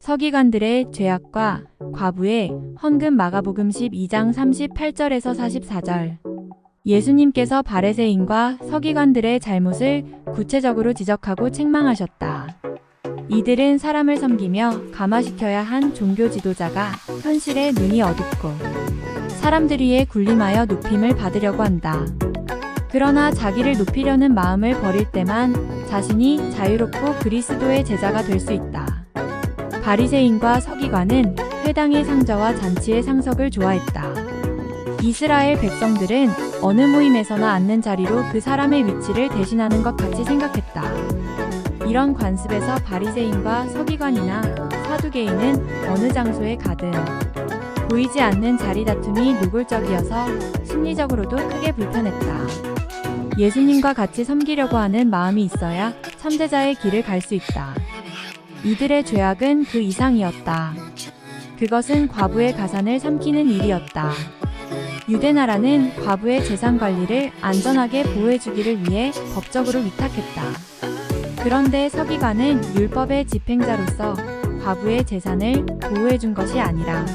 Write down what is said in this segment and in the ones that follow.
서기관들의 죄악과 과부의 헌금 마가복음 12장 38절에서 44절. 예수님께서 바리새인과 서기관들의 잘못을 구체적으로 지적하고 책망하셨다. 이들은 사람을 섬기며 감화시켜야 한 종교 지도자가 현실에 눈이 어둡고 사람들 위에 군림하여 높임을 받으려고 한다. 그러나 자기를 높이려는 마음을 버릴 때만 자신이 자유롭고 그리스도의 제자가 될 수 있다. 바리새인과 서기관은 회당의 상자와 잔치의 상석을 좋아했다. 이스라엘 백성들은 어느 모임에서나 앉는 자리로 그 사람의 위치를 대신하는 것 같이 생각했다. 이런 관습에서 바리새인과 서기관이나 사두개인은 어느 장소에 가든 보이지 않는 자리 다툼이 노골적이어서 심리적으로도 크게 불편했다. 예수님과 같이 섬기려고 하는 마음이 있어야 참제자의 길을 갈 수 있다. 이들의 죄악은 그 이상이었다. 그것은 과부의 가산을 삼키는 일이었다. 유대나라는 과부의 재산 관리를 안전하게 보호해주기를 위해 법적으로 위탁했다. 그런데 서기관은 율법의 집행자로서 과부의 재산을 보호해준 것이 아니라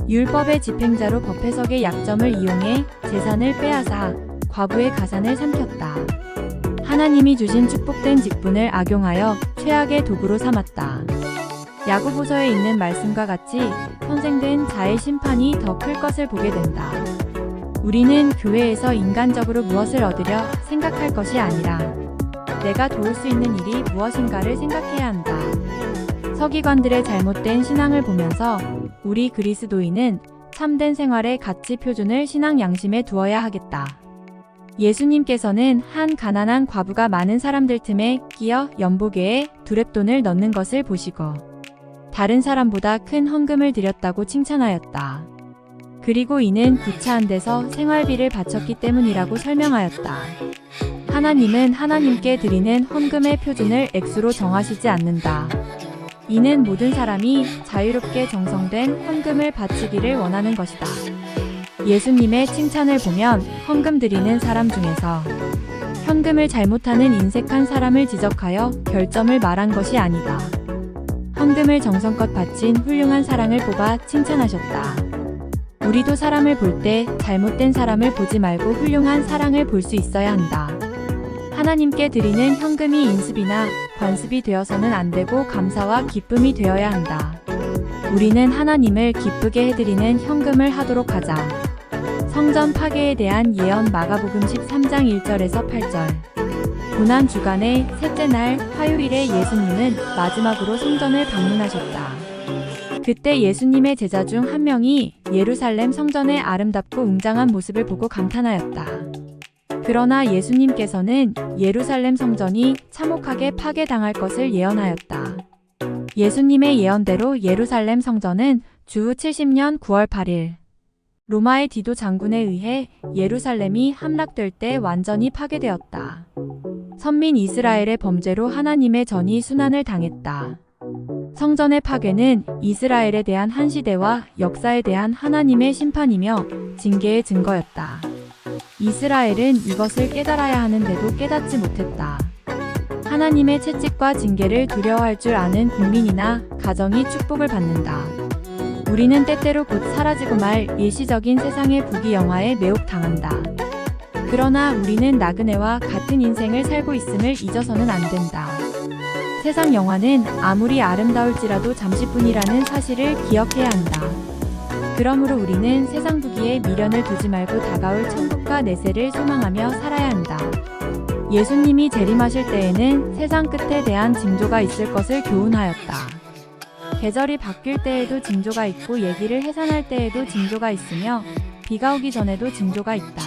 율법의 집행자로 법 해석의 약점을 이용해 재산을 빼앗아 과부의 가산을 삼켰다. 하나님이 주신 축복된 직분을 악용하여 최악의 도구로 삼았다. 야고보서에 있는 말씀과 같이 선생된 자의 심판이 더 클 것을 보게 된다. 우리는 교회에서 인간적으로 무엇을 얻으려 생각할 것이 아니라 내가 도울 수 있는 일이 무엇인가를 생각해야 한다. 서기관들의 잘못된 신앙을 보면서 우리 그리스도인은 참된 생활의 가치 표준을 신앙 양심에 두어야 하겠다. 예수님께서는 한 가난한 과부가 많은 사람들 틈에 끼어 연보계에 두렙돈을 넣는 것을 보시고 다른 사람보다 큰 헌금을 드렸다고 칭찬하였다. 그리고 이는 구차한 데서 생활비를 바쳤기 때문이라고 설명하였다. 하나님은 하나님께 드리는 헌금의 표준을 액수로 정하시지 않는다. 이는 모든 사람이 자유롭게 정성된 헌금을 바치기를 원하는 것이다. 예수님의 칭찬을 보면 헌금 드리는 사람 중에서 현금을 잘못하는 인색한 사람을 지적하여 결점을 말한 것이 아니다. 헌금을 정성껏 바친 훌륭한 사랑을 뽑아 칭찬하셨다. 우리도 사람을 볼 때 잘못된 사람을 보지 말고 훌륭한 사랑을 볼 수 있어야 한다. 하나님께 드리는 현금이 인습이나 관습이 되어서는 안 되고 감사와 기쁨이 되어야 한다. 우리는 하나님을 기쁘게 해드리는 현금을 하도록 하자. 성전 파괴에 대한 예언 마가복음 13장 1절에서 8절. 고난 주간의 셋째 날 화요일에 예수님은 마지막으로 성전을 방문하셨다. 그때 예수님의 제자 중 한 명이 예루살렘 성전의 아름답고 웅장한 모습을 보고 감탄하였다. 그러나 예수님께서는 예루살렘 성전이 참혹하게 파괴당할 것을 예언하였다. 예수님의 예언대로 예루살렘 성전은 주후 70년 9월 8일 로마의 디도 장군에 의해 예루살렘이 함락될 때 완전히 파괴되었다. 선민 이스라엘의 범죄로 하나님의 전이 순환을 당했다. 성전의 파괴는 이스라엘에 대한 한 시대와 역사에 대한 하나님의 심판이며 징계의 증거였다. 이스라엘은 이것을 깨달아야 하는데도 깨닫지 못했다. 하나님의 채찍과 징계를 두려워할 줄 아는 국민이나 가정이 축복을 받는다. 우리는 때때로 곧 사라지고 말 일시적인 세상의 부귀영화에 매혹당한다. 그러나 우리는 나그네와 같은 인생을 살고 있음을 잊어서는 안 된다. 세상 영화는 아무리 아름다울지라도 잠시뿐이라는 사실을 기억해야 한다. 그러므로 우리는 세상 부귀에 미련을 두지 말고 다가올 천국과 내세를 소망하며 살아야 한다. 예수님이 재림하실 때에는 세상 끝에 대한 징조가 있을 것을 교훈하였다. 계절이 바뀔 때에도 징조가 있고 얘기를 해산할 때에도 징조가 있으며 비가 오기 전에도 징조가 있다.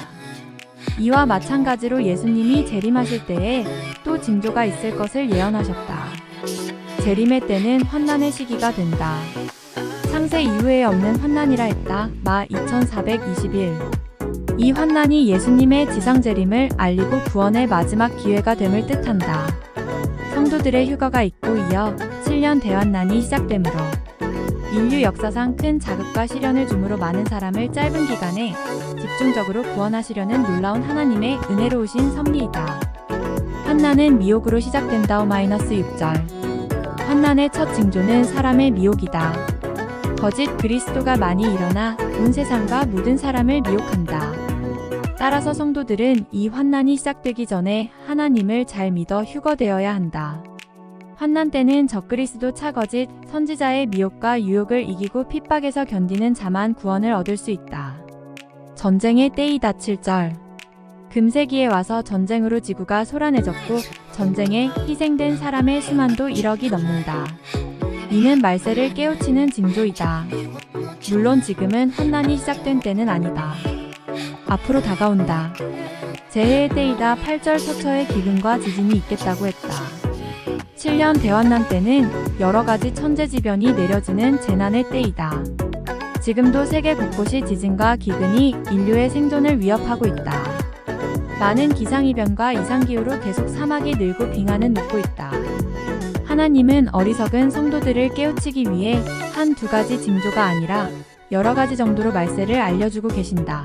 이와 마찬가지로 예수님이 재림하실 때에 또 징조가 있을 것을 예언하셨다. 재림의 때는 환난의 시기가 된다. 창세 이후에 없는 환난이라 했다. 마 2421. 이 환난이 예수님의 지상재림을 알리고 구원의 마지막 기회가 됨을 뜻한다. 성도들의 휴가가 있고 이어 7년 대환난이 시작되므로 인류 역사상 큰 자극과 시련을 주므로 많은 사람을 짧은 기간에 집중적으로 구원하시려는 놀라운 하나님의 은혜로우신 섭리이다. 환난은 미혹으로 시작된다. -6절. 환난의 첫 징조는 사람의 미혹이다. 거짓 그리스도가 많이 일어나 온 세상과 모든 사람을 미혹한다. 따라서 성도들은 이 환난이 시작되기 전에 하나님을 잘 믿어 휴거되어야 한다. 환난 때는 적그리스도 차거짓 선지자의 미혹과 유혹을 이기고 핍박에서 견디는 자만 구원을 얻을 수 있다. 전쟁의 때이다. 7절. 금세기에 와서 전쟁으로 지구가 소란해졌고 전쟁에 희생된 사람의 수만도 1억이 넘는다. 이는 말세를 깨우치는 징조이다. 물론 지금은 환난이 시작된 때는 아니다. 앞으로 다가온다. 재해의 때이다. 8절. 서처에 기근과 지진이 있겠다고 했다. 7년 대환난 때는 여러 가지 천재지변이 내려지는 재난의 때이다. 지금도 세계 곳곳이 지진과 기근이 인류의 생존을 위협하고 있다. 많은 기상이변과 이상기후로 계속 사막이 늘고 빙하는 녹고 있다. 하나님은 어리석은 성도들을 깨우치기 위해 한 두 가지 징조가 아니라 여러 가지 정도로 말세를 알려주고 계신다.